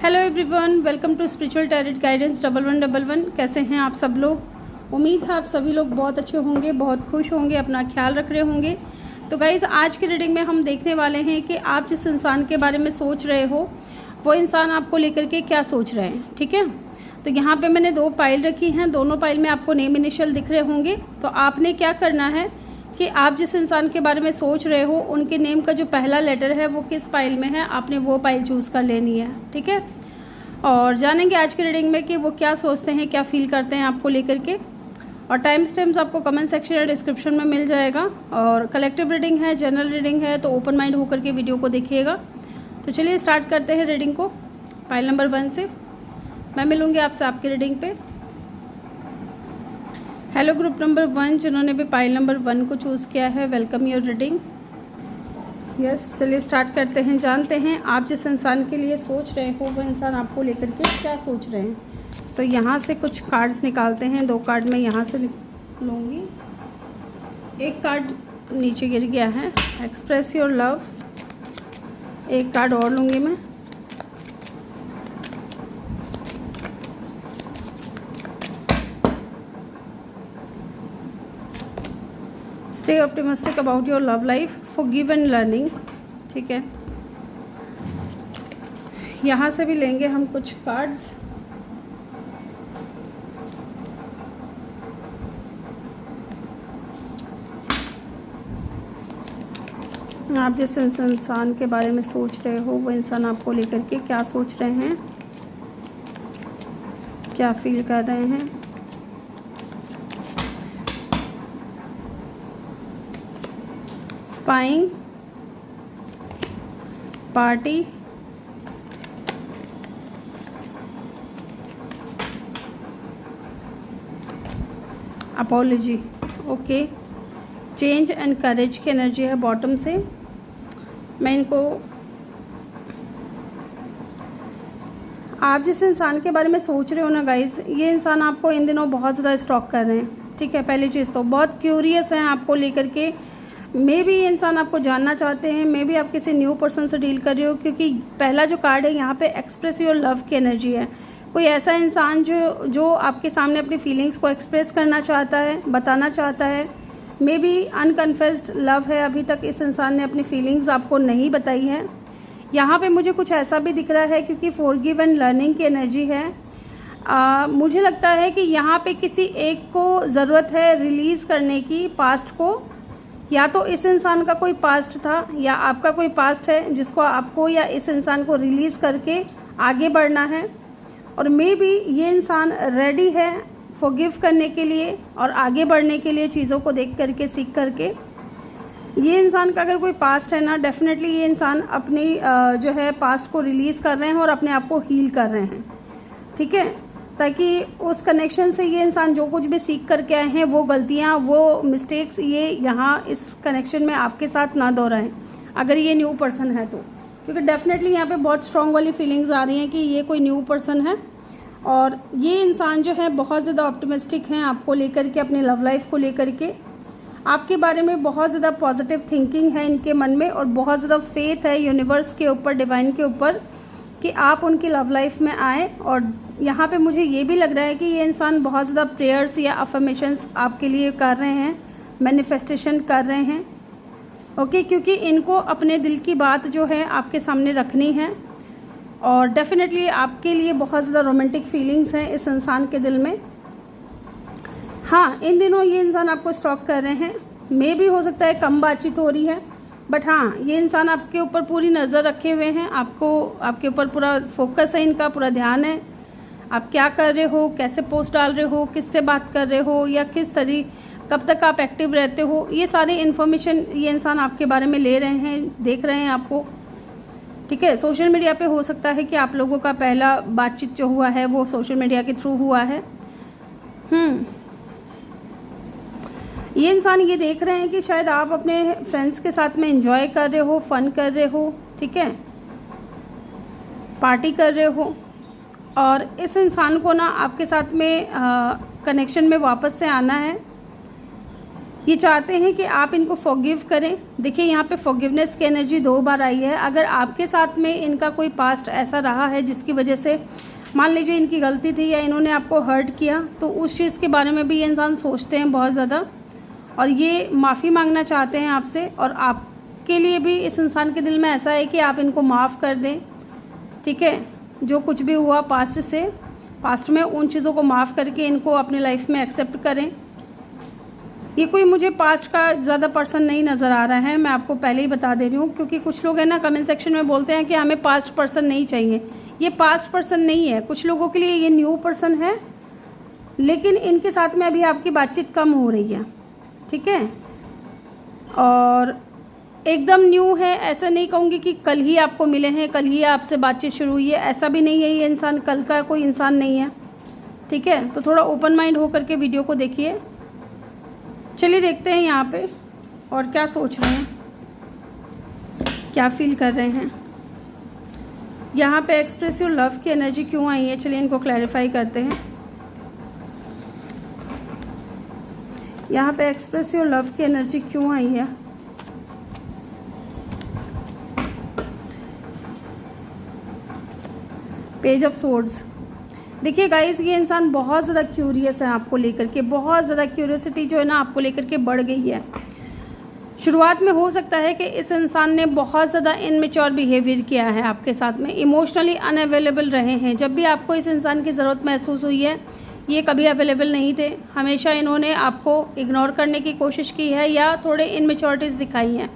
Hello everyone, welcome to spiritual tarot guidance 1111। कैसे हैं आप सब लोग। उम्मीद है आप सभी लोग बहुत अच्छे होंगे, बहुत खुश होंगे, अपना ख्याल रख रहे होंगे। तो गाइज़, आज की रीडिंग में हम देखने वाले हैं कि आप जिस इंसान के बारे में सोच रहे हो वो इंसान आपको लेकर के क्या सोच रहे हैं। ठीक है, तो यहाँ पे मैंने 2 पाइल रखी हैं। दोनों पाइल में आपको नेम इनिशियल दिख रहे होंगे। तो आपने क्या करना है कि आप जिस इंसान के बारे में सोच रहे हो उनके नेम का जो पहला लेटर है वो किस पाइल में है, आपने वो पाइल चूज़ कर लेनी है। ठीक है, और जानेंगे आज की रीडिंग में कि वो क्या सोचते हैं, क्या फील करते हैं आपको लेकर के। और टाइम स्टैम्प्स आपको कमेंट सेक्शन या डिस्क्रिप्शन में मिल जाएगा। और कलेक्टिव रीडिंग है, जनरल रीडिंग है, तो ओपन माइंड होकर के वीडियो को देखिएगा। तो चलिए स्टार्ट करते हैं रीडिंग को पाइल नंबर 1 से। मैं मिलूँगी आपसे आपकी रीडिंग पे। हेलो ग्रुप नंबर 1 जिन्होंने भी पाइल नंबर 1 को चूज़ किया है, वेलकम योर रीडिंग। यस, चलिए स्टार्ट करते हैं। जानते हैं आप जिस इंसान के लिए सोच रहे हो वो इंसान आपको लेकर के क्या सोच रहे हैं। तो यहाँ से कुछ कार्ड्स निकालते हैं। 2 कार्ड मैं यहाँ से लूँगी। एक कार्ड नीचे गिर गया है, एक्सप्रेस योर लव। एक कार्ड और लूँगी मैं। Stay optimistic about your love life, forgive and learning. ठीक है, यहाँ से भी लेंगे हम कुछ कार्ड्स। आप जिस इंसान के बारे में सोच रहे हो वो इंसान आपको लेकर के क्या सोच रहे हैं, क्या फील कर रहे हैं। Spying, party, apology. Okay, change and courage की एनर्जी है बॉटम से। मैं इनको, आप जिस इंसान के बारे में सोच रहे हो ना गाइज, ये इंसान आपको इन दिनों बहुत ज़्यादा स्टॉक कर रहे हैं। ठीक है, पहली चीज़ तो बहुत क्यूरियस हैं आपको लेकर के। मे भी ये इंसान आपको जानना चाहते हैं, मे भी आप किसी न्यू पर्सन से डील कर रहे हो, क्योंकि पहला जो कार्ड है यहाँ पे एक्सप्रेस योर लव की एनर्जी है। कोई ऐसा इंसान जो आपके सामने अपनी फीलिंग्स को एक्सप्रेस करना चाहता है, बताना चाहता है। मे बी अनकन्फेस्ड लव है, अभी तक इस इंसान ने अपनी फीलिंग्स आपको नहीं बताई है। यहाँ पे मुझे कुछ ऐसा भी दिख रहा है क्योंकि फॉरगिव एंड लर्निंग की एनर्जी है। मुझे लगता है कि यहाँ पे किसी एक को ज़रूरत है रिलीज़ करने की पास्ट को। या तो इस इंसान का कोई पास्ट था या आपका कोई पास्ट है जिसको आपको या इस इंसान को रिलीज़ करके आगे बढ़ना है। और मे बी ये इंसान रेडी है फॉरगिव करने के लिए और आगे बढ़ने के लिए, चीज़ों को देख करके, सीख करके। ये इंसान का अगर कोई पास्ट है ना, डेफिनेटली ये इंसान अपनी जो है पास्ट को रिलीज़ कर रहे हैं और अपने आप को हील कर रहे हैं। ठीक है, ताकि उस कनेक्शन से ये इंसान जो कुछ भी सीख करके आए हैं, वो गलतियाँ, वो मिस्टेक्स ये यहाँ इस कनेक्शन में आपके साथ ना दोहराएं, अगर ये न्यू पर्सन है तो। क्योंकि डेफिनेटली यहाँ पे बहुत स्ट्रॉन्ग वाली फीलिंग्स आ रही हैं कि ये कोई न्यू पर्सन है और ये इंसान जो है बहुत ज़्यादा ऑप्टिमिस्टिक हैं आपको लेकर के, अपनी लव लाइफ को लेकर के। आपके बारे में बहुत ज़्यादा पॉजिटिव थिंकिंग है इनके मन में और बहुत ज़्यादा फेथ है यूनिवर्स के ऊपर, डिवाइन के ऊपर, कि आप उनकी लव लाइफ में आए। और यहाँ पे मुझे ये भी लग रहा है कि ये इंसान बहुत ज़्यादा प्रेयर्स या अफर्मेशंस आपके लिए कर रहे हैं, मैनिफेस्टेशन कर रहे हैं। ओके, क्योंकि इनको अपने दिल की बात जो है आपके सामने रखनी है। और डेफिनेटली आपके लिए बहुत ज़्यादा रोमांटिक फीलिंग्स हैं इस इंसान के दिल में। हाँ, इन दिनों ये इंसान आपको स्टॉक कर रहे हैं। मे भी हो सकता है कम बातचीत हो रही है, बट हाँ, ये इंसान आपके ऊपर पूरी नज़र रखे हुए हैं। आपके ऊपर पूरा फोकस है, इनका पूरा ध्यान है। आप क्या कर रहे हो, कैसे पोस्ट डाल रहे हो, किससे बात कर रहे हो, या किस कब तक आप एक्टिव रहते हो, ये सारी इन्फॉर्मेशन ये इंसान आपके बारे में ले rहे हैं, देख रहे हैं आपको। ठीक है, सोशल मीडिया पे हो सकता है कि आप लोगों का पहला बातचीत जो हुआ है वो सोशल मीडिया के थ्रू हुआ है। ये इंसान ये देख रहे हैं कि शायद आप अपने फ्रेंड्स के साथ में एंजॉय कर रहे हो, फन कर रहे हो, ठीक है, पार्टी कर रहे हो। और इस इंसान को ना आपके साथ में कनेक्शन में वापस से आना है। ये चाहते हैं कि आप इनको फॉरगिव करें। देखिए यहाँ पे फॉरगिवनेस की एनर्जी 2 बार आई है। अगर आपके साथ में इनका कोई पास्ट ऐसा रहा है जिसकी वजह से मान लीजिए इनकी गलती थी या इन्होंने आपको हर्ट किया, तो उस चीज़ के बारे में भी ये इंसान सोचते हैं बहुत ज़्यादा, और ये माफ़ी मांगना चाहते हैं आपसे। और आपके लिए भी इस इंसान के दिल में ऐसा है कि आप इनको माफ़ कर दें, ठीक है। जो कुछ भी हुआ पास्ट से, पास्ट में उन चीज़ों को माफ़ करके इनको अपनी लाइफ में एक्सेप्ट करें। ये कोई मुझे पास्ट का ज़्यादा पर्सन नहीं नज़र आ रहा है, मैं आपको पहले ही बता दे रही हूँ, क्योंकि कुछ लोग हैं ना कमेंट सेक्शन में बोलते हैं कि हमें पास्ट पर्सन नहीं चाहिए। ये पास्ट पर्सन नहीं है, कुछ लोगों के लिए ये न्यू पर्सन है, लेकिन इनके साथ में अभी आपकी बातचीत कम हो रही है, ठीक है। और एकदम न्यू है, ऐसा नहीं कहूँगी कि कल ही आपको मिले हैं, कल ही आपसे बातचीत शुरू हुई है, ऐसा भी नहीं है। ये इंसान कल का कोई इंसान नहीं है, ठीक है। तो थोड़ा ओपन माइंड होकर के वीडियो को देखिए। चलिए देखते हैं यहाँ पे और क्या सोच रहे हैं, क्या फील कर रहे हैं। यहाँ पे एक्सप्रेस योर लव की एनर्जी क्यों आई है, चलिए इनको क्लैरिफाई करते हैं। यहाँ पे एक्सप्रेस योर लव की एनर्जी क्यों आई है। Page of swords. देखिए गाइस, ये इंसान बहुत ज़्यादा क्यूरियस है आपको लेकर के, बहुत ज़्यादा क्यूरियोसिटी जो है ना आपको लेकर के बढ़ गई है। शुरुआत में हो सकता है कि इस इंसान ने बहुत ज़्यादा इनमेच्योर बिहेवियर किया है आपके साथ में, इमोशनली अनअवेलेबल रहे हैं। जब भी आपको इस इंसान की ज़रूरत महसूस हुई है, ये कभी अवेलेबल नहीं थे, हमेशा इन्होंने आपको इग्नोर करने की कोशिश की है या थोड़े इनमेच्योरिटीज़ दिखाई हैं,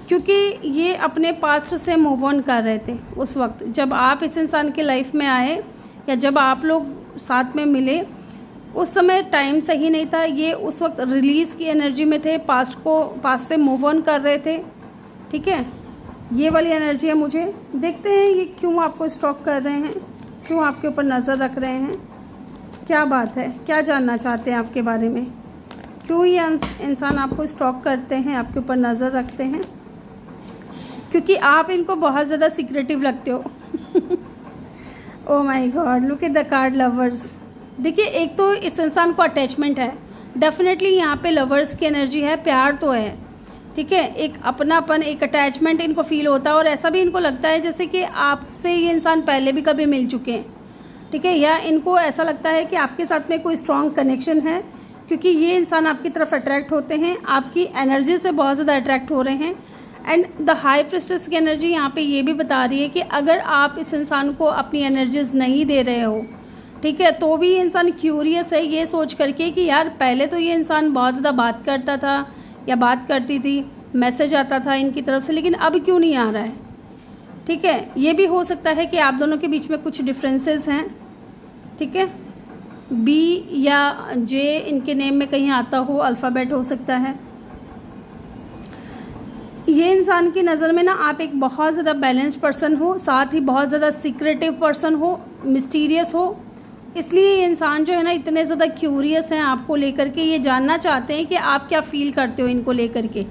क्योंकि ये अपने पास्ट से मूव ऑन कर रहे थे। उस वक्त जब आप इस इंसान की लाइफ में आए या जब आप लोग साथ में मिले, उस समय टाइम सही नहीं था। ये उस वक्त रिलीज़ की एनर्जी में थे, पास्ट से मूव ऑन कर रहे थे, ठीक है। ये वाली एनर्जी है। मुझे देखते हैं ये क्यों आपको स्टॉक कर रहे हैं, क्यों आपके ऊपर नज़र रख रहे हैं, क्या बात है, क्या जानना चाहते हैं आपके बारे में, क्यों ये इंसान आपको स्टॉक करते हैं, आपके ऊपर नज़र रखते हैं। क्योंकि आप इनको बहुत ज़्यादा सीक्रेटिव लगते हो। Oh my God, look at the card lovers. देखिए, एक तो इस इंसान को अटैचमेंट है, डेफिनेटली यहाँ पे लवर्स की एनर्जी है, प्यार तो है, ठीक है। एक अपनापन, एक अटैचमेंट इनको फील होता है, और ऐसा भी इनको लगता है जैसे कि आपसे ये इंसान पहले भी कभी मिल चुके हैं, ठीक है। या इनको ऐसा लगता है कि आपके साथ में कोई स्ट्रॉन्ग कनेक्शन है, क्योंकि ये इंसान आपकी तरफ अट्रैक्ट होते हैं, आपकी एनर्जी से बहुत ज़्यादा अट्रैक्ट हो रहे हैं। एंड द हाई प्रिस्टेस की एनर्जी यहाँ पे ये भी बता रही है कि अगर आप इस इंसान को अपनी एनर्जीज नहीं दे रहे हो, ठीक है, तो भी ये इंसान क्यूरियस है ये सोच करके कि यार पहले तो ये इंसान बहुत ज़्यादा बात करता था या बात करती थी, मैसेज आता था इनकी तरफ से, लेकिन अब क्यों नहीं आ रहा है, ठीक है। ये भी हो सकता है कि आप दोनों के बीच में कुछ डिफरेंसेस हैं, ठीक है। बी या जे इनके नेम में कहीं आता हो, अल्फ़ाबेट हो सकता है। ये इंसान की नज़र में ना आप एक बहुत ज़्यादा बैलेंस्ड पर्सन हो, साथ ही बहुत ज़्यादा सीक्रेटिव पर्सन हो, मिस्टीरियस हो। इसलिए ये इंसान जो है ना इतने ज़्यादा क्यूरियस हैं आपको लेकर के, ये जानना चाहते हैं कि आप क्या फ़ील करते हो इनको लेकर के,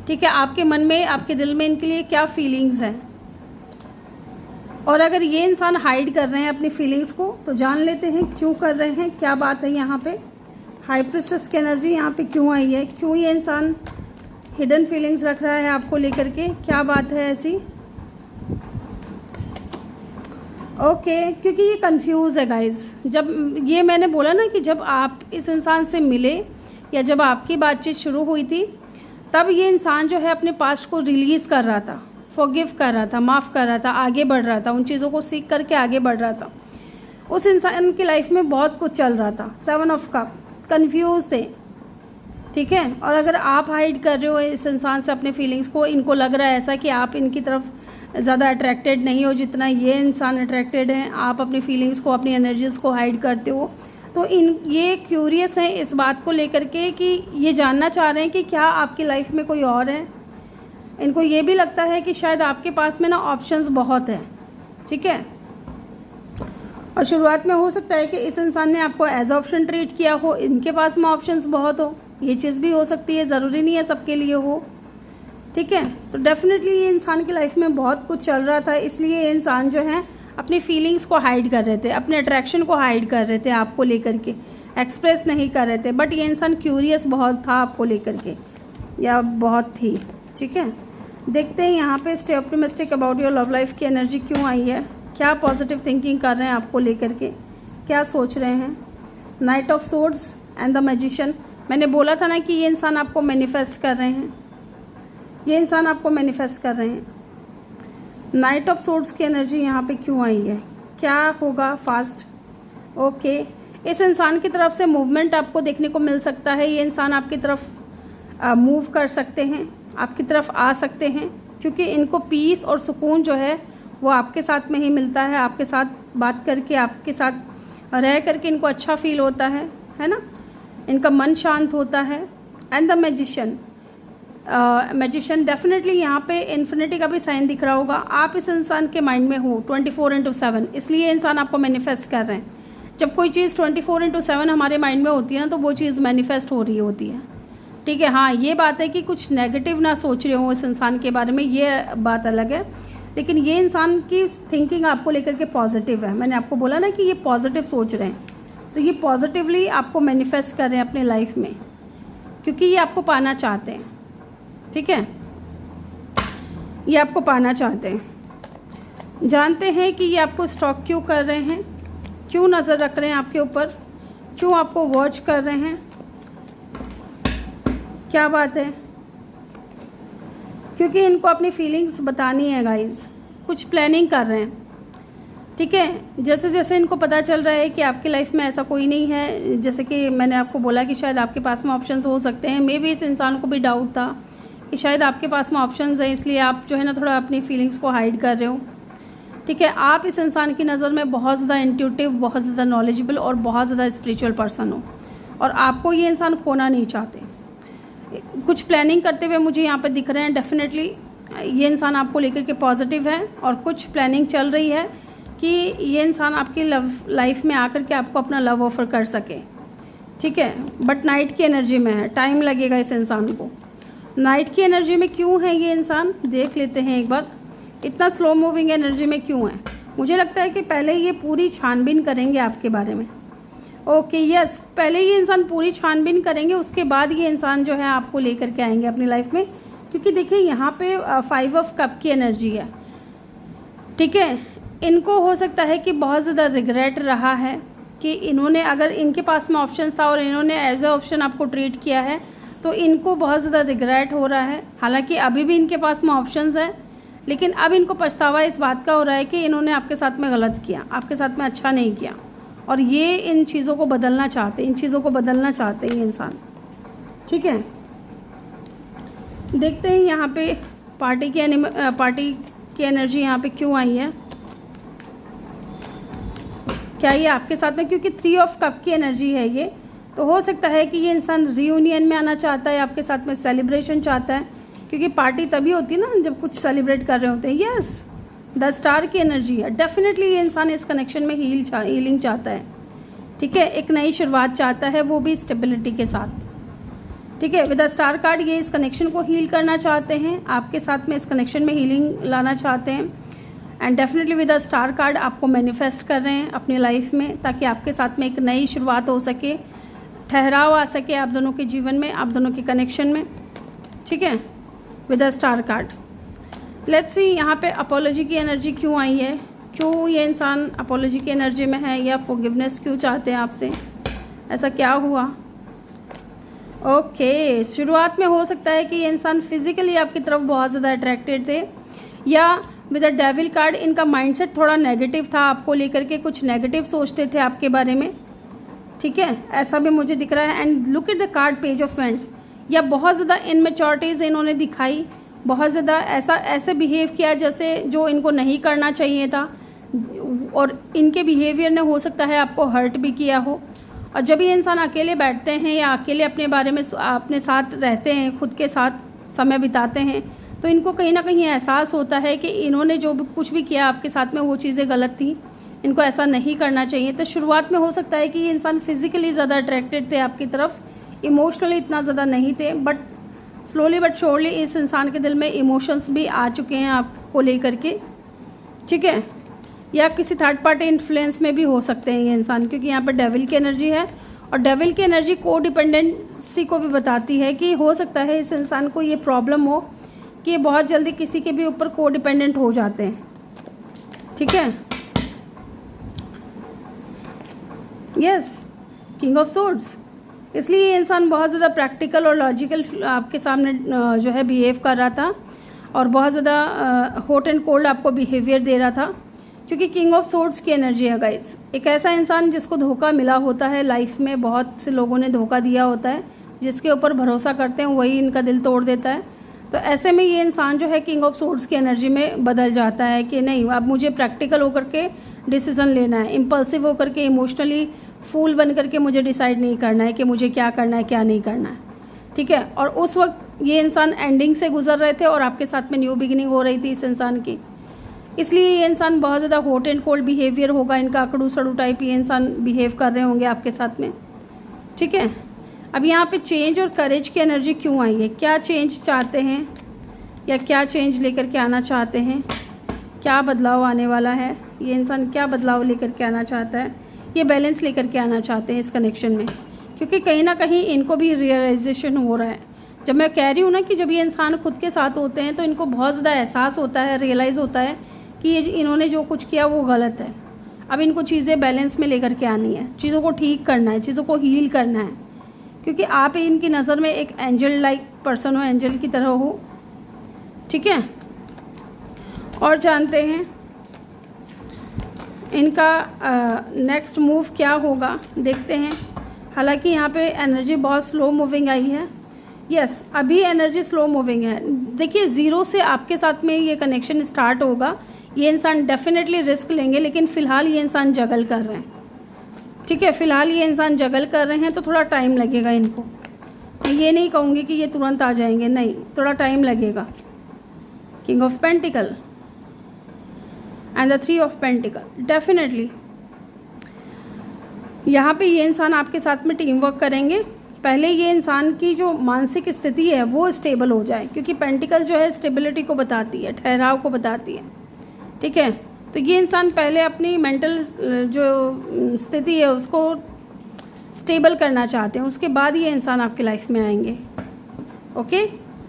ठीक है। आपके मन में, आपके दिल में इनके लिए क्या फीलिंग्स हैं। और अगर ये इंसान हाइड कर रहे हैं अपनी फीलिंग्स को, तो जान लेते हैं क्यों कर रहे हैं, क्या बात है। यहाँ पे हाई प्रिस्टेस की एनर्जी यहाँ पे क्यों आई है, क्यों ये इंसान हिडन फीलिंग्स रख रहा है आपको लेकर के, क्या बात है ऐसी। ओके, क्योंकि ये कंफ्यूज है गाइज। जब ये मैंने बोला ना कि जब आप इस इंसान से मिले या जब आपकी बातचीत शुरू हुई थी, तब ये इंसान जो है अपने पास्ट को रिलीज़ कर रहा था, फॉरगिव कर रहा था, माफ़ कर रहा था, आगे बढ़ रहा था, उन चीज़ों को सीख करके आगे बढ़ रहा था। उस इंसान की लाइफ में बहुत कुछ चल रहा था, 7 ऑफ कप, कंफ्यूज थे, ठीक है। और अगर आप हाइड कर रहे हो इस इंसान से अपने फीलिंग्स को, इनको लग रहा है ऐसा कि आप इनकी तरफ ज़्यादा अट्रैक्टेड नहीं हो जितना ये इंसान अट्रैक्टेड है, आप अपनी फीलिंग्स को, अपनी एनर्जीज़ को हाइड करते हो, तो ये क्यूरियस हैं इस बात को लेकर के कि ये जानना चाह रहे हैं कि क्या आपकी लाइफ में कोई और है। इनको ये भी लगता है कि शायद आपके पास में ना ऑप्शंस बहुत हैं, ठीक है। और शुरुआत में हो सकता है कि इस इंसान ने आपको एज ऑप्शन ट्रीट किया हो, इनके पास में ऑप्शंस बहुत हो, ये चीज़ भी हो सकती है, ज़रूरी नहीं है सबके लिए हो, ठीक है। तो डेफिनेटली ये इंसान की लाइफ में बहुत कुछ चल रहा था, इसलिए ये इंसान जो है अपनी फीलिंग्स को हाइड कर रहे थे, अपने अट्रैक्शन को हाइड कर रहे थे आपको लेकर के। एक्सप्रेस नहीं कर रहे थे, बट ये इंसान क्यूरियस बहुत था आपको लेकर के, या बहुत थी। ठीक है, देखते हैं यहाँ पे stay optimistic about your love life की एनर्जी क्यों आई है, क्या पॉजिटिव थिंकिंग कर रहे हैं आपको लेकर के, क्या सोच रहे हैं। Night of swords and the magician, मैंने बोला था ना कि ये इंसान आपको मैनिफेस्ट कर रहे हैं, ये इंसान आपको मैनिफेस्ट कर रहे हैं। नाइट ऑफ सोर्ड्स की एनर्जी यहाँ पे क्यों आई है, क्या होगा फास्ट। ओके, इस इंसान की तरफ से मूवमेंट आपको देखने को मिल सकता है, ये इंसान आपकी तरफ मूव कर सकते हैं, आपकी तरफ आ सकते हैं, क्योंकि इनको पीस और सुकून जो है वो आपके साथ में ही मिलता है। आपके साथ बात करके, आपके साथ रह करके इनको अच्छा फील होता है ना, इनका मन शांत होता है। And the magician, magician definitely यहाँ पे इन्फिनिटी का भी साइन दिख रहा होगा। आप इस इंसान के माइंड में हो 24/7, इसलिए इंसान आपको मैनिफेस्ट कर रहे हैं। जब कोई चीज़ 24/7 हमारे माइंड में होती है ना, तो वो चीज़ मैनिफेस्ट हो रही होती है। ठीक है, हाँ ये बात है कि कुछ नेगेटिव ना सोच रहे हो इस इंसान के बारे में, ये बात अलग है, लेकिन ये इंसान की थिंकिंग आपको लेकर के पॉजिटिव है। मैंने आपको बोला ना कि ये पॉजिटिव सोच रहे हैं, तो ये पॉजिटिवली आपको मैनिफेस्ट कर रहे हैं अपने लाइफ में, क्योंकि ये आपको पाना चाहते हैं। ठीक है, ये आपको पाना चाहते हैं। जानते हैं कि ये आपको स्टॉक क्यों कर रहे हैं, क्यों नज़र रख रहे हैं आपके ऊपर, क्यों आपको वॉच कर रहे हैं, क्या बात है। क्योंकि इनको अपनी फीलिंग्स बतानी है गाइस, कुछ प्लानिंग कर रहे हैं। ठीक है, जैसे जैसे इनको पता चल रहा है कि आपकी लाइफ में ऐसा कोई नहीं है, जैसे कि मैंने आपको बोला कि शायद आपके पास में ऑप्शंस हो सकते हैं, मे बी इस इंसान को भी डाउट था कि शायद आपके पास में ऑप्शंस हैं, इसलिए आप जो है ना थोड़ा अपनी फीलिंग्स को हाइड कर रहे हो। ठीक है, आप इस इंसान की नज़र में बहुत ज़्यादा इंट्यूटिव, बहुत ज़्यादा नॉलेजेबल और बहुत ज़्यादा स्पिरिचुअल पर्सन हो, और आपको ये इंसान खोना नहीं चाहते। कुछ प्लानिंग करते हुए मुझे यहाँ पे दिख रहे हैं। डेफिनेटली ये इंसान आपको लेकर के पॉजिटिव है, और कुछ प्लानिंग चल रही है कि ये इंसान आपकी लव लाइफ में आकर के आपको अपना लव ऑफर कर सके। ठीक है, बट नाइट की एनर्जी में है, टाइम लगेगा इस इंसान को। नाइट की एनर्जी में क्यों है ये इंसान, देख लेते हैं एक बार, इतना स्लो मूविंग एनर्जी में क्यों है। मुझे लगता है कि पहले ये पूरी छानबीन करेंगे आपके बारे में। ओके यस, पहले ये इंसान पूरी छानबीन करेंगे, उसके बाद ये इंसान जो है आपको लेकर के आएंगे अपनी लाइफ में, क्योंकि देखिए यहाँ पे 5 ऑफ कप की एनर्जी है। ठीक है, इनको हो सकता है कि बहुत ज़्यादा रिग्रेट रहा है कि इन्होंने, अगर इनके पास में ऑप्शन था और इन्होंने एज ए ऑप्शन आपको ट्रीट किया है, तो इनको बहुत ज़्यादा रिग्रेट हो रहा है। हालांकि अभी भी इनके पास में ऑप्शंस हैं, लेकिन अब इनको पछतावा इस बात का हो रहा है कि इन्होंने आपके साथ में गलत किया, आपके साथ में अच्छा नहीं किया, और ये इन चीज़ों को बदलना चाहते, इन चीज़ों को बदलना चाहते हैं ये इंसान। ठीक है, देखते हैं यहाँ पे पार्टी की एनर्जी यहाँ पे क्यों आई है, क्या ये आपके साथ में, क्योंकि 3 ऑफ कप की एनर्जी है ये, तो हो सकता है कि ये इंसान रियूनियन में आना चाहता है, आपके साथ में सेलिब्रेशन चाहता है, क्योंकि पार्टी तभी होती है ना जब कुछ सेलिब्रेट कर रहे होते हैं। यस, द स्टार की एनर्जी है। डेफिनेटली ये इंसान इस कनेक्शन में हीलिंग चाहता है। ठीक है, एक नई शुरुआत चाहता है, वो भी स्टेबिलिटी के साथ। ठीक है, विद द स्टार कार्ड ये इस कनेक्शन को हील करना चाहते हैं, आपके साथ में इस कनेक्शन में हीलिंग लाना चाहते हैं। And definitely with the star card आपको मैनिफेस्ट कर रहे हैं अपनी लाइफ में, ताकि आपके साथ में एक नई शुरुआत हो सके, ठहराव आ सके आप दोनों के जीवन में, आप दोनों के कनेक्शन में। ठीक है, with the star card. Let's see यहाँ पे अपोलॉजी की एनर्जी क्यों आई है, क्यों ये इंसान अपोलॉजी की एनर्जी में है, या फॉरगिवनेस क्यों चाहते हैं आपसे, ऐसा क्या हुआ। ओके, शुरुआत में हो सकता है कि ये इंसान फिजिकली आपकी तरफ बहुत ज़्यादा अट्रैक्टेड थे, या विद द डेविल कार्ड इनका माइंडसेट थोड़ा नेगेटिव था, आपको लेकर के कुछ नेगेटिव सोचते थे आपके बारे में। ठीक है, ऐसा भी मुझे दिख रहा है। And look at the card page of friends, या बहुत ज़्यादा इनमेच्योरिटीज़ इन्होंने दिखाई, बहुत ज़्यादा ऐसे बिहेव किया जैसे जो इनको नहीं करना चाहिए था, और इनके बिहेवियर ने हो सकता है आपको हर्ट भी किया हो। और जब ये इंसान अकेले बैठते हैं या अकेले अपने बारे में अपने साथ रहते हैं, खुद के साथ समय बिताते हैं, तो इनको कहीं ना कहीं एहसास होता है कि इन्होंने जो भी कुछ भी किया आपके साथ में वो चीज़ें गलत थी, इनको ऐसा नहीं करना चाहिए। तो शुरुआत में हो सकता है कि ये इंसान फिजिकली ज़्यादा अट्रैक्टेड थे आपकी तरफ, इमोशनली इतना ज़्यादा नहीं थे, बट स्लोली बट श्योरली इस इंसान के दिल में इमोशंस भी आ चुके हैं आपको लेकर के। ठीक है, या किसी थर्ड पार्टी इन्फ्लुएंस में भी हो सकते हैं ये इंसान, क्योंकि यहाँ पर डेविल की एनर्जी है और डेविल की एनर्जी को डिपेंडेंसी को भी बताती है कि हो सकता है इस इंसान को ये प्रॉब्लम हो कि ये बहुत जल्दी किसी के भी ऊपर को डिपेंडेंट हो जाते हैं, ठीक है। यस, किंग ऑफ सोर्ड्स, इसलिए ये इंसान बहुत ज़्यादा प्रैक्टिकल और लॉजिकल आपके सामने जो है बिहेव कर रहा था और बहुत ज़्यादा हॉट एंड कोल्ड आपको बिहेवियर दे रहा था, क्योंकि किंग ऑफ सोर्ड्स की एनर्जी है गाइस। एक ऐसा इंसान जिसको धोखा मिला होता है लाइफ में, बहुत से लोगों ने धोखा दिया होता है, जिसके ऊपर भरोसा करते हैं वही इनका दिल तोड़ देता है। तो ऐसे में ये इंसान जो है किंग ऑफ सोर्ड्स की एनर्जी में बदल जाता है कि नहीं, अब मुझे प्रैक्टिकल होकर के डिसीजन लेना है, इम्पल्सिव होकर के, इमोशनली फूल बन करके मुझे डिसाइड नहीं करना है कि मुझे क्या करना है क्या नहीं करना है, ठीक है। और उस वक्त ये इंसान एंडिंग से गुजर रहे थे और आपके साथ में न्यू बिगिनिंग हो रही थी इस इंसान की, इसलिए ये इंसान बहुत ज़्यादा हॉट एंड कोल्ड बिहेवियर होगा इनका, अकड़ू सड़ू टाइप ये इंसान बिहेव कर रहे होंगे आपके साथ में, ठीक है। अब यहाँ पे चेंज और करेज की एनर्जी क्यों आई है? क्या चेंज चाहते हैं या क्या चेंज लेकर के आना चाहते हैं? क्या बदलाव आने वाला है? ये इंसान क्या बदलाव लेकर के आना चाहता है? ये बैलेंस लेकर के आना चाहते हैं इस कनेक्शन में, क्योंकि कहीं ना कहीं इनको भी रियलाइजेशन हो रहा है। जब मैं कह रही हूँ ना कि जब ये इंसान खुद के साथ होते हैं तो इनको बहुत ज़्यादा एहसास होता है, रियलाइज़ होता है कि ये इन्होंने जो कुछ किया वो गलत है। अब इनको चीज़ें बैलेंस में लेकर के आनी है, चीज़ों को ठीक करना है, चीज़ों को हील करना है, क्योंकि आप इनकी नज़र में एक एंजल लाइक पर्सन हो, एंजल की तरह हो, ठीक है। और जानते हैं इनका नेक्स्ट मूव क्या होगा, देखते हैं। हालांकि यहाँ पे एनर्जी बहुत स्लो मूविंग आई है। यस, अभी एनर्जी स्लो मूविंग है। देखिए, ज़ीरो से आपके साथ में ये कनेक्शन स्टार्ट होगा। ये इंसान डेफिनेटली रिस्क लेंगे, लेकिन फ़िलहाल ये इंसान जगल कर रहे हैं, ठीक है। फ़िलहाल ये इंसान जगल कर रहे हैं तो थोड़ा टाइम लगेगा इनको। मैं ये नहीं कहूँगी कि ये तुरंत आ जाएंगे, नहीं, थोड़ा टाइम लगेगा। King of pentacle and the 3 of pentacle, definitely यहाँ पे ये इंसान आपके साथ में टीम वर्क करेंगे। पहले ये इंसान की जो मानसिक स्थिति है वो स्टेबल हो जाए, क्योंकि पेंटिकल जो है स्टेबिलिटी को बताती है, ठहराव को बताती है, ठीक है। तो ये इंसान पहले अपनी मेंटल जो स्थिति है उसको स्टेबल करना चाहते हैं, उसके बाद ये इंसान आपकी लाइफ में आएंगे, ओके।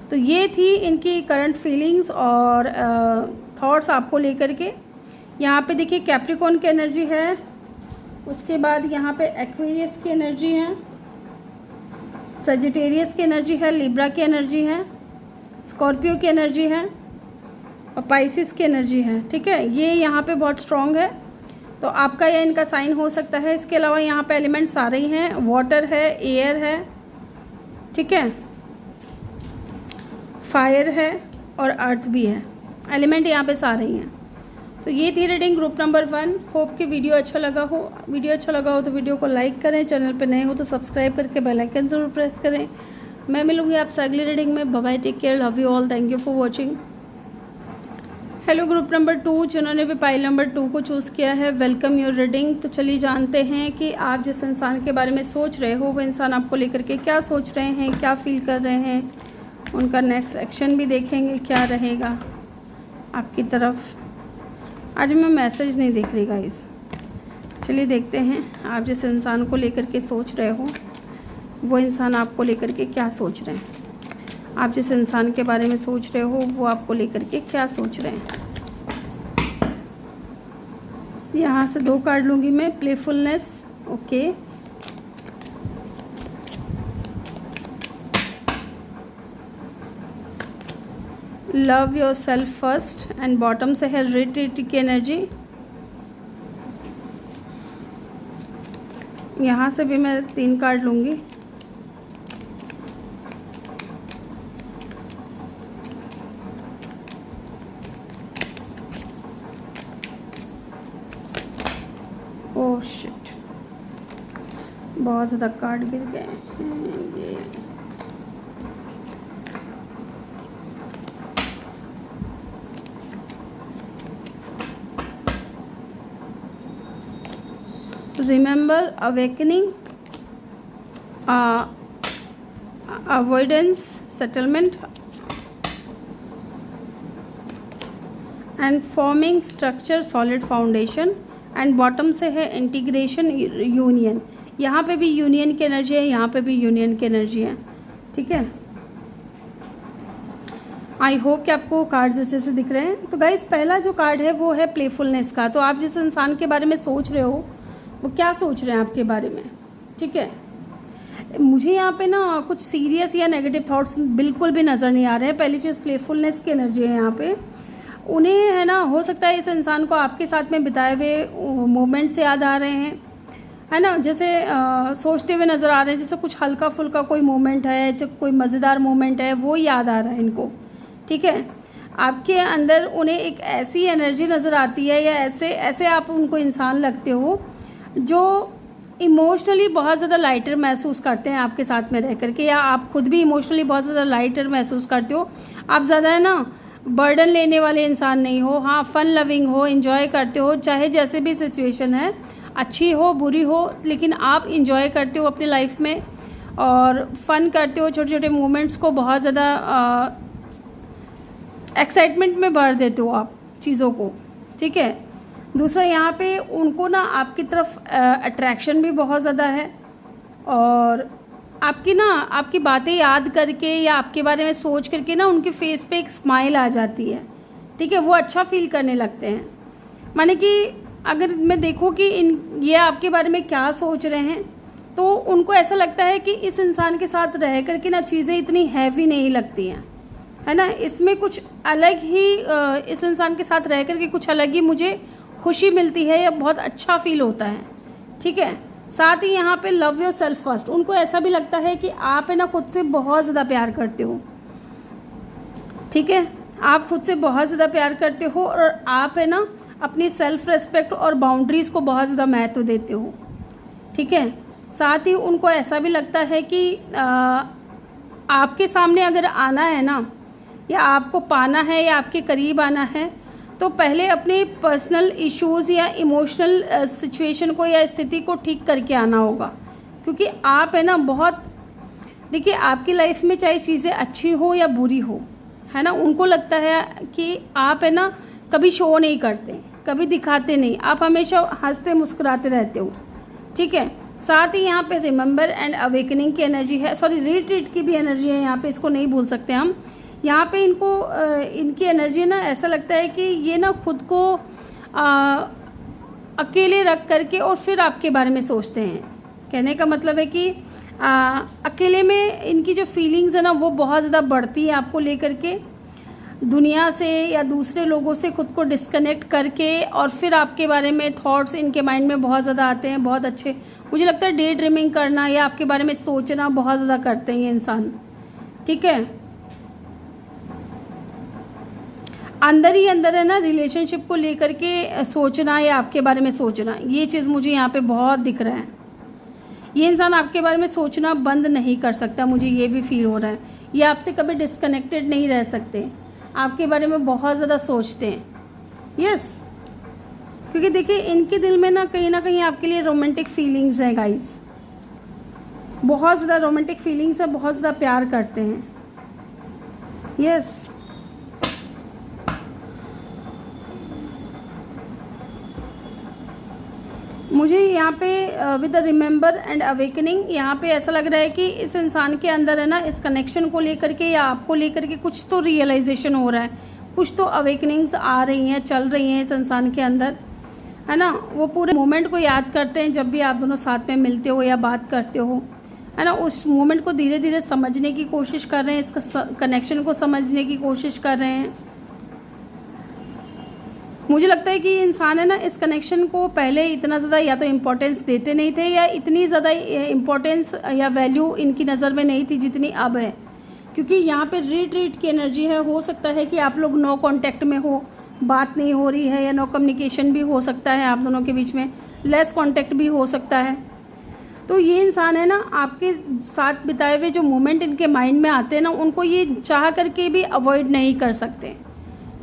तो ये थी इनकी करंट फीलिंग्स और थॉट्स आपको लेकर के। यहाँ पे देखिए कैप्रिकॉर्न की एनर्जी है, उसके बाद यहाँ पे एक्वेरियस की एनर्जी है, सजिटेरियस की एनर्जी है, लिब्रा की एनर्जी है, स्कॉर्पियो की एनर्जी है और पाइसिस की एनर्जी है, ठीक है। ये यहाँ पे बहुत स्ट्रॉन्ग है, तो आपका या इनका साइन हो सकता है। इसके अलावा यहाँ पे एलिमेंट सारे ही हैं, वाटर है, एयर है, ठीक है, फायर है और अर्थ भी है, एलिमेंट यहाँ पे सारे ही हैं। तो ये थी रीडिंग ग्रुप नंबर 1। होप कि वीडियो अच्छा लगा हो। वीडियो अच्छा लगा हो तो वीडियो को लाइक करें, चैनल पे नए हो तो सब्सक्राइब करके बेल आइकन ज़रूर प्रेस करें। मैं मिलूंगी आपसे अगली रीडिंग में। Bye bye, take care, love you all, thank you for watching. Hello group number 2, जिन्होंने भी पाइल नंबर 2 को चूज़ किया है, वेलकम योर रीडिंग। तो चलिए जानते हैं कि आप जिस इंसान के बारे में सोच रहे हो वो इंसान आपको लेकर के क्या सोच रहे हैं, क्या फील कर रहे हैं, उनका नेक्स्ट एक्शन भी देखेंगे क्या रहेगा आपकी तरफ। आज मैं मैसेज नहीं देख रही गाइस। चलिए देखते हैं आप जिस इंसान को लेकर के सोच रहे हो वो इंसान आपको लेकर के क्या सोच रहे हैं। आप जिस इंसान के बारे में सोच रहे हो वो आपको लेकर के क्या सोच रहे हैं। यहाँ से 2 कार्ड लूँगी मैं। Playfulness, okay, love your self first and bottom से है रिट्रीट की एनर्जी। यहाँ से भी मैं 3 कार्ड लूँगी। ओह शिट, बहुत ज़्यादा कार्ड गिर गए हैं ये। Remember, awakening, avoidance, settlement and forming structure, solid foundation, and bottom से है इंटीग्रेशन, यूनियन। यहाँ पे भी यूनियन की एनर्जी है, यहाँ पे भी यूनियन की एनर्जी है। ठीक है, आई होप कि आपको कार्ड्स अच्छे से दिख रहे हैं। तो गाइस पहला जो कार्ड है वो है प्लेफुलनेस का। तो आप जिस इंसान के बारे में सोच रहे हो वो क्या सोच रहे हैं आपके बारे में। ठीक है, मुझे यहाँ पे ना कुछ सीरियस या नेगेटिव थॉट्स बिल्कुल भी नज़र नहीं आ रहे हैं। पहली चीज़ प्लेफुलनेस की एनर्जी है यहाँ पे। उन्हें है ना, हो सकता है इस इंसान को आपके साथ में बिताए हुए मोमेंट्स याद आ रहे हैं, है ना, जैसे सोचते हुए नज़र आ रहे हैं, जैसे कुछ हल्का फुल्का कोई मोमेंट है, जब कोई मज़ेदार मोमेंट है वो याद आ रहा है इनको। ठीक है, आपके अंदर उन्हें एक ऐसी एनर्जी नज़र आती है या ऐसे आप उनको इंसान लगते हो जो इमोशनली बहुत ज़्यादा लाइटर महसूस करते हैं आपके साथ में रह करके, या आप खुद भी इमोशनली बहुत ज़्यादा लाइटर महसूस करते हो। आप ज़्यादा है ना बर्डन लेने वाले इंसान नहीं हो। हाँ, फन लविंग हो, इन्जॉय करते हो, चाहे जैसे भी सिचुएशन है, अच्छी हो बुरी हो, लेकिन आप इन्जॉय करते हो अपनी लाइफ में और फन करते हो। छोटे छोटे मोमेंट्स को बहुत ज़्यादा एक्साइटमेंट में भर देते हो आप चीज़ों को। ठीक है, दूसरा यहाँ पे उनको ना आपकी तरफ अट्रैक्शन भी बहुत ज़्यादा है और आपकी बातें याद करके या आपके बारे में सोच करके ना उनके फेस पे एक स्माइल आ जाती है। ठीक है, वो अच्छा फील करने लगते हैं। माने कि अगर मैं देखूँ कि ये आपके बारे में क्या सोच रहे हैं, तो उनको ऐसा लगता है कि इस इंसान के साथ रह करके ना चीज़ें इतनी हैवी नहीं लगती हैं, है ना। इसमें कुछ अलग ही इस इंसान के साथ रह करके कुछ अलग ही मुझे खुशी मिलती है या बहुत अच्छा फील होता है। ठीक है, साथ ही यहाँ पे लव योर सेल्फ फर्स्ट। उनको ऐसा भी लगता है कि आप है ना खुद से बहुत ज़्यादा प्यार करते हो। ठीक है, आप खुद से बहुत ज़्यादा प्यार करते हो और आप है ना अपनी सेल्फ रेस्पेक्ट और बाउंड्रीज़ को बहुत ज़्यादा महत्व देते हो। ठीक है, साथ ही उनको ऐसा भी लगता है कि आपके सामने अगर आना है ना, या आपको पाना है या आपके करीब आना है, तो पहले अपने पर्सनल इश्यूज़ या इमोशनल सिचुएशन को या स्थिति को ठीक करके आना होगा। क्योंकि आप है ना बहुत, देखिए आपकी लाइफ में चाहे चीज़ें अच्छी हो या बुरी हो, है ना, उनको लगता है कि आप है ना कभी शो नहीं करते, कभी दिखाते नहीं, आप हमेशा हंसते मुस्कुराते रहते हो। ठीक है, साथ ही यहाँ पे रिमेंबर एंड अवेकनिंग की एनर्जी है, सॉरी रिट्रीट की भी एनर्जी है यहाँ पे, इसको नहीं भूल सकते हम। यहाँ पे इनकी एनर्जी ना ऐसा लगता है कि ये ना खुद को अकेले रख करके और फिर आपके बारे में सोचते हैं। कहने का मतलब है कि अकेले में इनकी जो फीलिंग्स है ना वो बहुत ज़्यादा बढ़ती है आपको लेकर के, दुनिया से या दूसरे लोगों से खुद को डिस्कनेक्ट करके, और फिर आपके बारे में थॉट्स इनके माइंड में बहुत ज़्यादा आते हैं, बहुत अच्छे। मुझे लगता है डे ड्रीमिंग करना या आपके बारे में सोचना बहुत ज़्यादा करते हैं ये इंसान। ठीक है, अंदर ही अंदर है ना रिलेशनशिप को लेकर के सोचना या आपके बारे में सोचना, ये चीज़ मुझे यहाँ पे बहुत दिख रहा है। ये इंसान आपके बारे में सोचना बंद नहीं कर सकता, मुझे ये भी फील हो रहा है। ये आपसे कभी डिस्कनेक्टेड नहीं रह सकते, आपके बारे में बहुत ज़्यादा सोचते हैं। यस, क्योंकि देखिए इनके दिल में ना कहीं आपके लिए रोमांटिक फीलिंग्स हैं गाइस, बहुत ज़्यादा रोमांटिक फीलिंग्स है, बहुत ज़्यादा प्यार करते हैं। यस, मुझे यहाँ पे with the remember and awakening, यहाँ पे ऐसा लग रहा है कि इस इंसान के अंदर है ना इस कनेक्शन को लेकर के या आपको लेकर के कुछ तो रियलाइजेशन हो रहा है, कुछ तो अवेकनिंग्स आ रही हैं, चल रही हैं इस इंसान के अंदर, है ना। वो पूरे मोमेंट को याद करते हैं जब भी आप दोनों साथ में मिलते हो या बात करते हो, है ना। उस मोमेंट को धीरे धीरे समझने की कोशिश कर रहे हैं, इसका कनेक्शन को समझने की कोशिश कर रहे हैं। मुझे लगता है कि इंसान है ना इस कनेक्शन को पहले इतना ज़्यादा या तो इम्पोर्टेंस देते नहीं थे, या इतनी ज़्यादा इम्पोर्टेंस या वैल्यू इनकी नज़र में नहीं थी जितनी अब है। क्योंकि यहाँ पे रिट्रीट की एनर्जी है, हो सकता है कि आप लोग नो कांटेक्ट में हो, बात नहीं हो रही है, या नो कम्युनिकेशन भी हो सकता है आप दोनों के बीच में, लेस कांटेक्ट भी हो सकता है। तो ये इंसान है ना आपके साथ बिताए हुए जो मोमेंट इनके माइंड में आते हैं ना, उनको ये चाह करके भी अवॉइड नहीं कर सकते।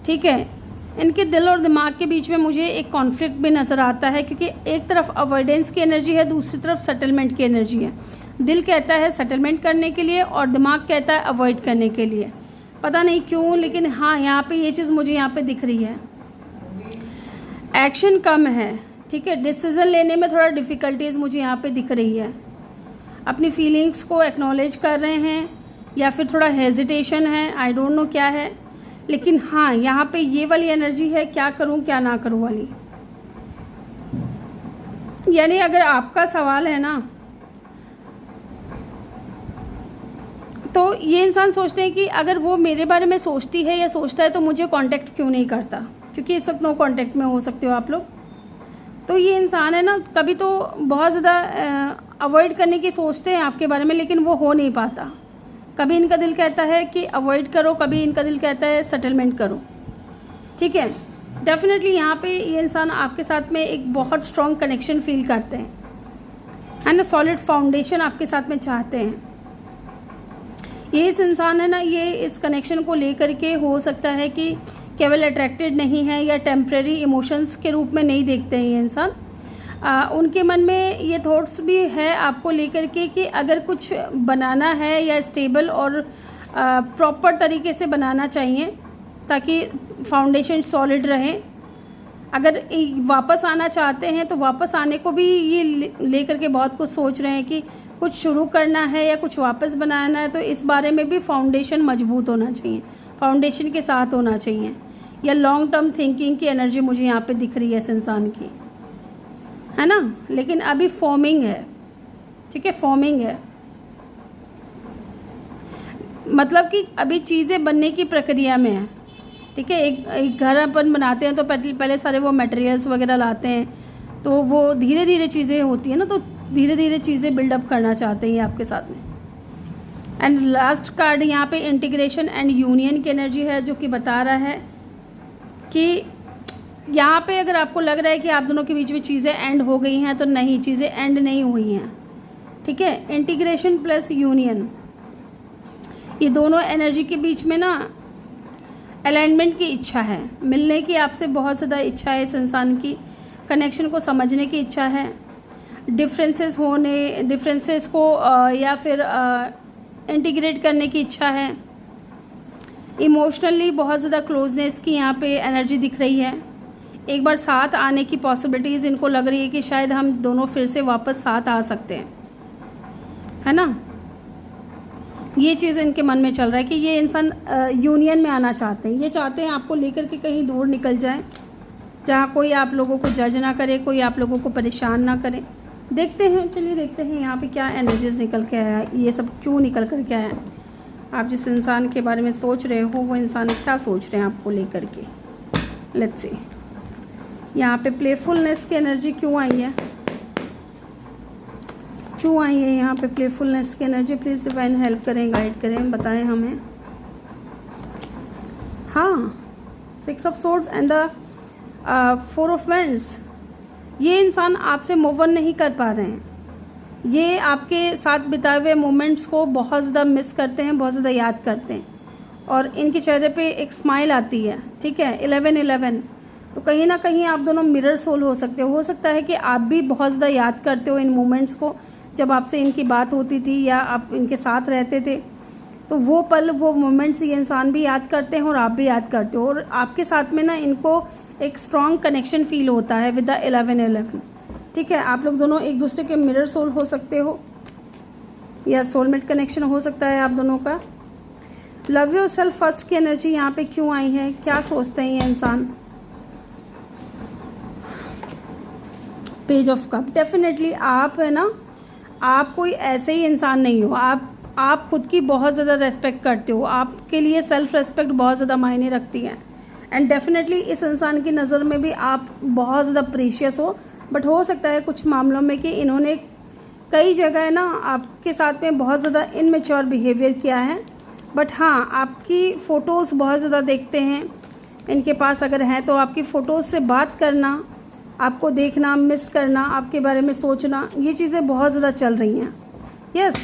ठीक है, इनके दिल और दिमाग के बीच में मुझे एक कॉन्फ्लिक्ट भी नज़र आता है, क्योंकि एक तरफ अवॉइडेंस की एनर्जी है, दूसरी तरफ सेटलमेंट की एनर्जी है। दिल कहता है सेटलमेंट करने के लिए और दिमाग कहता है अवॉइड करने के लिए, पता नहीं क्यों, लेकिन हाँ यहाँ पे ये चीज़ मुझे यहाँ पे दिख रही है। एक्शन कम है, ठीक है। डिसीज़न लेने में थोड़ा डिफ़िकल्टीज़ मुझे यहाँ पे दिख रही है। अपनी फीलिंग्स को एक्नॉलेज कर रहे हैं या फिर थोड़ा हेजिटेशन है, आई डोंट नो क्या है, लेकिन हाँ यहाँ पे ये वाली एनर्जी है क्या करूँ क्या ना करूँ वाली। यानी अगर आपका सवाल है ना, तो ये इंसान सोचते हैं कि अगर वो मेरे बारे में सोचती है या सोचता है तो मुझे कांटेक्ट क्यों नहीं करता, क्योंकि इस वक्त नो कांटेक्ट में हो सकते हो आप लोग। तो ये इंसान है ना, कभी तो बहुत ज़्यादा अवॉइड करने की सोचते हैं आपके बारे में, लेकिन वो हो नहीं पाता। कभी इनका दिल कहता है कि अवॉइड करो, कभी इनका दिल कहता है सेटलमेंट करो, ठीक है। डेफिनेटली यहाँ पे ये इंसान आपके साथ में एक बहुत स्ट्रॉन्ग कनेक्शन फील करते हैं, है ना, सॉलिड फाउंडेशन आपके साथ में चाहते हैं। ये इस इंसान है ना, ये इस कनेक्शन को लेकर के हो सकता है कि केवल अट्रैक्टेड नहीं है या टेम्परेरी इमोशंस के रूप में नहीं देखते हैं ये इंसान। उनके मन में ये थॉट्स भी है आपको लेकर के कि अगर कुछ बनाना है या स्टेबल और प्रॉपर तरीके से बनाना चाहिए ताकि फाउंडेशन सॉलिड रहे। अगर वापस आना चाहते हैं तो वापस आने को भी ये लेकर के बहुत कुछ सोच रहे हैं कि कुछ शुरू करना है या कुछ वापस बनाना है, तो इस बारे में भी फाउंडेशन मजबूत होना चाहिए, फाउंडेशन के साथ होना चाहिए। या लॉन्ग टर्म थिंकिंग की एनर्जी मुझे यहाँ पे दिख रही है इस इंसान की, है ना, लेकिन अभी फॉर्मिंग है, ठीक है, फॉर्मिंग है, मतलब कि अभी चीज़ें बनने की प्रक्रिया में है, ठीक है। एक घर अपन बनाते हैं तो पहले सारे वो मटेरियल्स वगैरह लाते हैं, तो वो धीरे धीरे चीज़ें होती है ना, तो धीरे धीरे चीज़ें बिल्डअप करना चाहते हैं आपके साथ में। एंड लास्ट कार्ड यहाँ पे इंटीग्रेशन एंड यूनियन की एनर्जी है, जो कि बता रहा है कि यहाँ पे अगर आपको लग रहा है कि आप दोनों के बीच में चीज़ें एंड हो गई हैं, तो नहीं, चीज़ें एंड नहीं हुई हैं, ठीक है। इंटीग्रेशन प्लस यूनियन, ये दोनों एनर्जी के बीच में ना अलाइनमेंट की इच्छा है, मिलने की आपसे बहुत ज़्यादा इच्छा है इस इंसान की, कनेक्शन को समझने की इच्छा है, डिफरेंसेस को या फिर इंटीग्रेट करने की इच्छा है। इमोशनली बहुत ज़्यादा क्लोजनेस की यहाँ पे एनर्जी दिख रही है। एक बार साथ आने की पॉसिबिलिटीज़ इनको लग रही है कि शायद हम दोनों फिर से वापस साथ आ सकते हैं, है ना। ये चीज़ इनके मन में चल रहा है कि ये इंसान यूनियन में आना चाहते हैं। ये चाहते हैं आपको लेकर के कहीं दूर निकल जाए, जहाँ कोई आप लोगों को जज ना करे, कोई आप लोगों को परेशान ना करे। देखते हैं, चलिए देखते हैं यहाँ पे क्या एनर्जीज निकल के आया, ये सब क्यों निकल कर के आया। आप जिस इंसान के बारे में सोच रहे हो वो इंसान क्या सोच रहे हैं आपको लेकर के, लेट्स सी। यहाँ पे प्लेफुलनेस की एनर्जी क्यों आई है, क्यों आई है यहाँ पे प्लेफुलनेस की एनर्जी। प्लीज़ डिवाइन हेल्प करें, गाइड करें, बताएं हमें। हाँ, 6 of swords and the 4 of wands. ये इंसान आपसे मूव ऑन नहीं कर पा रहे हैं, ये आपके साथ बिताए हुए मोमेंट्स को बहुत ज़्यादा मिस करते हैं, बहुत ज़्यादा याद करते हैं, और इनके चेहरे पे एक स्माइल आती है, ठीक है। 11-11, तो कहीं ना कहीं आप दोनों मिरर सोल हो सकते हो सकता है कि आप भी बहुत ज़्यादा याद करते हो इन मोमेंट्स को, जब आपसे इनकी बात होती थी या आप इनके साथ रहते थे, तो वो पल, वो मोमेंट्स ये इंसान भी याद करते हैं और आप भी याद करते हो, और आपके साथ में ना इनको एक स्ट्रॉन्ग कनेक्शन फील होता है विद द 11-11, ठीक है। आप लोग दोनों एक दूसरे के मिरर सोल हो सकते हो या सोलमेट कनेक्शन हो सकता है आप दोनों का। लव योरसेल्फ फर्स्ट की एनर्जी यहाँ पे क्यों आई है, क्या सोचते हैं ये इंसान। पेज ऑफ कप, डेफिनेटली आप है ना, आप कोई ऐसे ही इंसान नहीं हो, आप खुद की बहुत ज़्यादा रेस्पेक्ट करते हो, आपके लिए सेल्फ रेस्पेक्ट बहुत ज़्यादा मायने रखती है। एंड डेफिनेटली इस इंसान की नज़र में भी आप बहुत ज़्यादा प्रीशियस हो, बट हो सकता है कुछ मामलों में कि इन्होंने कई जगह ना आपके साथ में बहुत ज़्यादा इनमेच्योर बिहेवियर किया है। बट हाँ, आपकी फ़ोटोज़ बहुत ज़्यादा देखते हैं, इनके पास अगर हैं तो आपकी फ़ोटोज़ से बात करना, आपको देखना, मिस करना, आपके बारे में सोचना, ये चीज़ें बहुत ज़्यादा चल रही हैं। यस,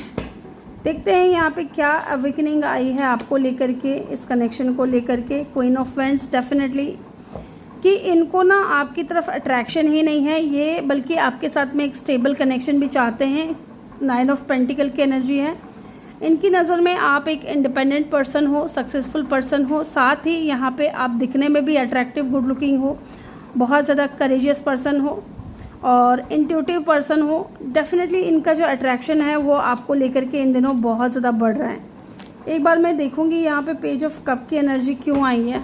देखते हैं यहाँ पे क्या अवेकनिंग आई है आपको लेकर के, इस कनेक्शन को लेकर के। क्वीन ऑफ वैंड्स, डेफिनेटली कि इनको ना आपकी तरफ अट्रैक्शन ही नहीं है ये, बल्कि आपके साथ में एक स्टेबल कनेक्शन भी चाहते हैं। 9 ऑफ पेंटिकल की एनर्जी है। इनकी नज़र में आप एक इंडिपेंडेंट पर्सन हो, सक्सेसफुल पर्सन हो, साथ ही यहाँ पे आप दिखने में भी अट्रैक्टिव, गुड लुकिंग हो, बहुत ज़्यादा करेजियस पर्सन हो। और इंट्यूटिव पर्सन हो, डेफिनेटली इनका जो अट्रैक्शन है वो आपको लेकर के इन दिनों बहुत ज़्यादा बढ़ रहा है। एक बार मैं देखूंगी यहाँ पे पेज ऑफ कप की एनर्जी क्यों आई है,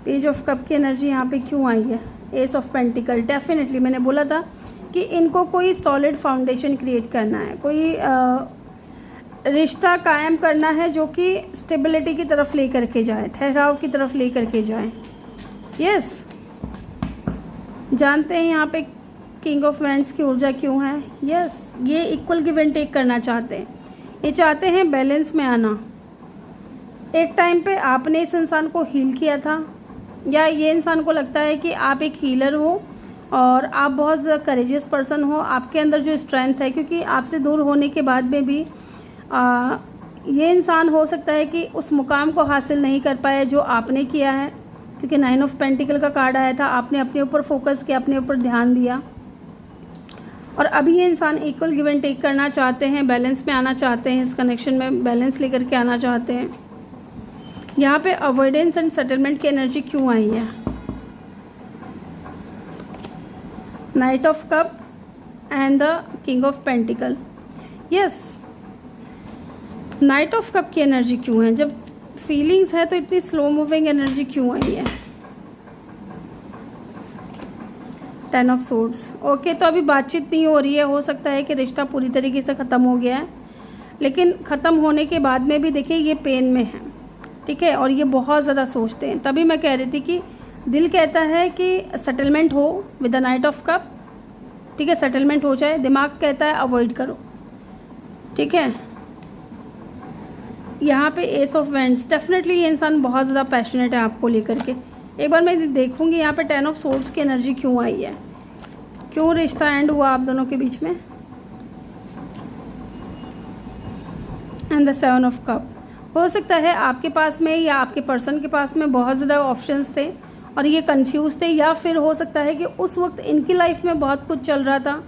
पेज ऑफ कप की एनर्जी यहाँ पे क्यों आई है। एस ऑफ पेंटिकल, डेफिनेटली मैंने बोला था कि इनको कोई सॉलिड फाउंडेशन क्रिएट करना है, कोई रिश्ता कायम करना है जो कि स्टेबिलिटी की तरफ लेकर के जाए, ठहराव की तरफ लेकर के जाए। यस, जानते हैं यहाँ पे किंग ऑफ वैंड्स की ऊर्जा क्यों है। यस, ये इक्वल गिव एंड टेक करना चाहते हैं, ये चाहते हैं बैलेंस में आना। एक टाइम पे आपने इस इंसान को हील किया था, या ये इंसान को लगता है कि आप एक हीलर हो और आप बहुत ज़्यादा करेजियस पर्सन हो, आपके अंदर जो स्ट्रेंथ है, क्योंकि आपसे दूर होने के बाद में भी ये इंसान हो सकता है कि उस मुकाम को हासिल नहीं कर पाए जो आपने किया है, क्योंकि 9 ऑफ पेंटिकल का कार्ड आया था। आपने अपने ऊपर फोकस किया, अपने ऊपर ध्यान दिया, और अभी ये इंसान इक्वल गिव एंड टेक करना चाहते हैं, बैलेंस में आना चाहते हैं, इस कनेक्शन में बैलेंस लेकर के आना चाहते हैं। यहाँ पे अवॉइडेंस एंड सेटलमेंट की एनर्जी क्यों आई है। Night of cup and the king of pentacle. Yes, night of cup की एनर्जी क्यों है। जब फीलिंग्स है तो इतनी स्लो मूविंग एनर्जी क्यों आई है। 10 ऑफ सोर्ड्स। ओके, तो अभी बातचीत नहीं हो रही है, हो सकता है कि रिश्ता पूरी तरीके से ख़त्म हो गया है, लेकिन ख़त्म होने के बाद में भी देखिए ये पेन में है, ठीक है, और ये बहुत ज़्यादा सोचते हैं। तभी मैं कह रही थी कि दिल कहता है कि सेटलमेंट हो with the night of cup, ठीक है, सेटलमेंट हो जाए। दिमाग कहता है अवॉइड करो, ठीक है। यहाँ पे एस ऑफ वैंड्स, डेफिनेटली ये इंसान बहुत ज़्यादा पैशनेट है आपको लेकर के। एक बार मैं देखूंगी यहाँ पे 10 ऑफ सोर्ड्स की एनर्जी क्यों आई है, क्यों रिश्ता एंड हुआ आप दोनों के बीच में। And the 7 of cup. हो सकता है आपके पास में या आपके पर्सन के पास में बहुत ज़्यादा ऑप्शंस थे और ये कंफ्यूज थे, या फिर हो सकता है कि उस वक्त इनकी लाइफ में बहुत कुछ चल रहा था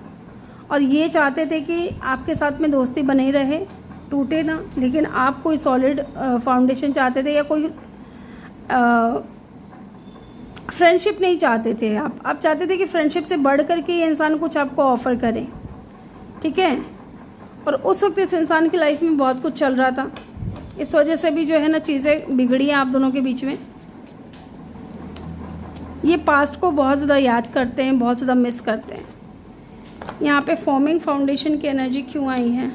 और ये चाहते थे कि आपके साथ में दोस्ती बनी रहे, टूटे ना, लेकिन आप कोई सॉलिड फाउंडेशन चाहते थे या कोई फ्रेंडशिप नहीं चाहते थे। आप चाहते थे कि फ्रेंडशिप से बढ़ करके ये इंसान कुछ आपको ऑफर करे, ठीक है, और उस वक्त इस इंसान की लाइफ में बहुत कुछ चल रहा था, इस वजह से भी जो है ना चीज़ें बिगड़ी हैं आप दोनों के बीच में। ये पास्ट को बहुत ज़्यादा याद करते हैं, बहुत ज़्यादा मिस करते हैं। यहाँ पे फॉर्मिंग फाउंडेशन की एनर्जी क्यों आई है।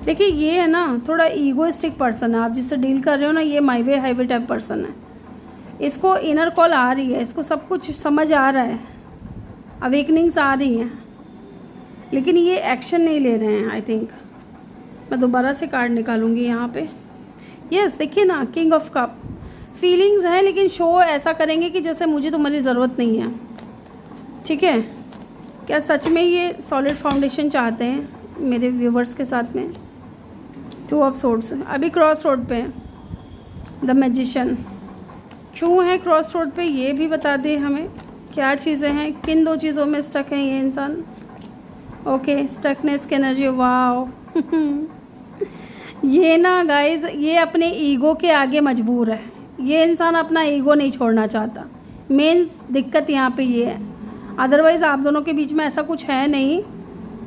देखिए ये है ना थोड़ा ईगोइस्टिक पर्सन है, आप जिससे डील कर रहे हो ना, ये माई वे हाईवे टाइप पर्सन है। इसको इनर कॉल आ रही है, इसको सब कुछ समझ आ रहा है, अवेकनिंग्स आ रही हैं, लेकिन ये एक्शन नहीं ले रहे हैं। आई थिंक मैं दोबारा से कार्ड निकालूंगी यहाँ पे। यस, देखिए ना, किंग ऑफ कप। फीलिंग्स हैं लेकिन शो ऐसा करेंगे कि जैसे मुझे तुम्हारी ज़रूरत नहीं है, ठीक है। क्या सच में ये सॉलिड फाउंडेशन चाहते हैं मेरे व्यूवर्स के साथ में। 2 ऑफ सोर्ड्स अभी क्रॉस रोड पे है। द मैजिशियन क्यों है क्रॉस रोड पे, ये भी बता दें हमें, क्या चीज़ें हैं, किन 2 चीज़ों में स्टक है ये इंसान। ओके, स्टकनेस की एनर्जी, वाओ। ये ना गाइज, ये अपने ईगो के आगे मजबूर है। ये इंसान अपना ईगो नहीं छोड़ना चाहता, मेन दिक्कत यहाँ पे ये है। अदरवाइज़ आप दोनों के बीच में ऐसा कुछ है नहीं,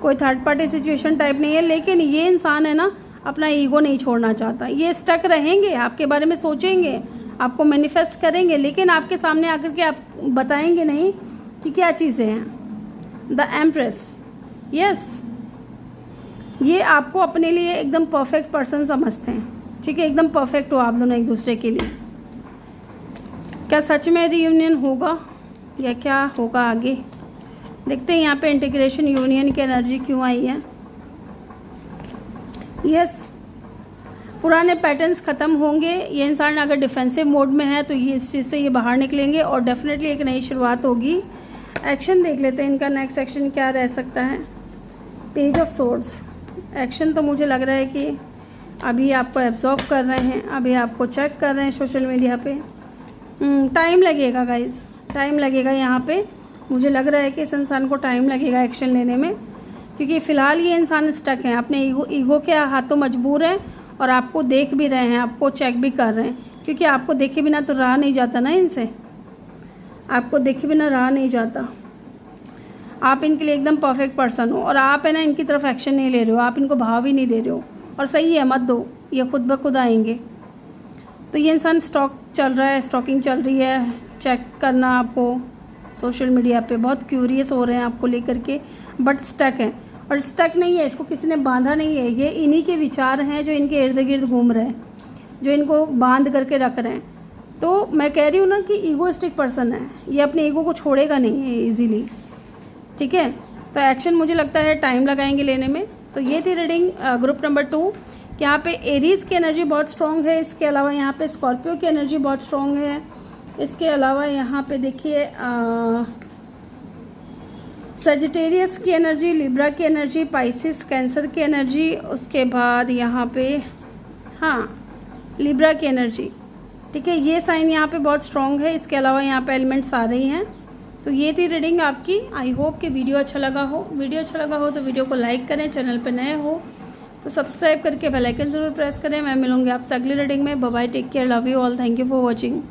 कोई थर्ड पार्टी सिचुएशन टाइप नहीं है, लेकिन ये इंसान है ना अपना ईगो नहीं छोड़ना चाहता। ये स्टक रहेंगे, आपके बारे में सोचेंगे, आपको मैनिफेस्ट करेंगे, लेकिन आपके सामने आकर के आप बताएंगे नहीं कि क्या चीज़ें हैं। द एम्प्रेस, यस, ये आपको अपने लिए एकदम परफेक्ट पर्सन समझते हैं, ठीक है, एकदम परफेक्ट हो आप दोनों एक दूसरे के लिए। क्या सच में रियूनियन होगा या क्या होगा आगे, देखते हैं। यहाँ पे इंटीग्रेशन यूनियन की एनर्जी क्यों आई है। यस, पुराने पैटर्न्स ख़त्म होंगे। ये इंसान अगर डिफेंसिव मोड में है तो ये इस चीज़ से ये बाहर निकलेंगे और डेफिनेटली एक नई शुरुआत होगी। एक्शन देख लेते हैं, इनका नेक्स्ट एक्शन क्या रह सकता है। Page of swords. एक्शन तो मुझे लग रहा है कि अभी आपको एब्जॉर्ब कर रहे हैं, अभी आपको चेक कर रहे हैं सोशल मीडिया पे। टाइम लगेगा गाइज, टाइम लगेगा यहाँ पे। मुझे लग रहा है कि इस इंसान को टाइम लगेगा एक्शन लेने में, क्योंकि फ़िलहाल ये इंसान स्टक है, अपने ईगो के हाथों मजबूर है और आपको देख भी रहे हैं, आपको चेक भी कर रहे हैं, क्योंकि आपको देखे बिना तो रहा नहीं जाता ना इनसे, आपको देखे बिना रहा नहीं जाता। आप इनके लिए एकदम परफेक्ट पर्सन हो, और आप है ना इनकी तरफ एक्शन नहीं ले रहे हो, आप इनको भाव ही नहीं दे रहे हो, और सही है, मत दो, ये खुद ब खुद आएंगे। तो ये इंसान स्टॉक चल रहा है, स्टॉकिंग चल रही है, चेक करना आपको सोशल मीडिया पे, बहुत क्यूरियस हो रहे हैं आपको लेकर के, बट स्टक है। और स्टक नहीं है, इसको किसी ने बांधा नहीं है, ये इन्हीं के विचार हैं जो इनके इर्द गिर्द घूम रहे हैं, जो इनको बांध करके रख रहे हैं। तो मैं कह रही हूँ ना कि ईगोइस्टिक पर्सन है, ये अपने ईगो को छोड़ेगा नहीं है ईजीली, ठीक है। तो एक्शन मुझे लगता है टाइम लगाएंगे लेने में। तो ये थी रीडिंग ग्रुप नंबर 2। यहाँ पे एरीज की एनर्जी बहुत स्ट्रॉन्ग है, इसके अलावा यहाँ पे स्कॉर्पियो की एनर्जी बहुत स्ट्रॉन्ग है, इसके अलावा यहाँ पे देखिए सजिटेरियस की एनर्जी, लिब्रा की एनर्जी, पाइसिस कैंसर की एनर्जी, उसके बाद यहाँ पे हाँ लिब्रा की एनर्जी, ठीक है। ये साइन यहाँ पे बहुत स्ट्रॉन्ग है, इसके अलावा यहाँ पे एलिमेंट्स आ रही हैं। तो ये थी रीडिंग आपकी। आई होप कि वीडियो अच्छा लगा हो। वीडियो अच्छा लगा हो तो वीडियो को लाइक करें, चैनल पे नए हो तो सब्सक्राइब करके बेल आइकन ज़रूर प्रेस करें। मैं मिलूंगी आपसे अगली रीडिंग में। Bye bye, take care, love you all, thank you for watching.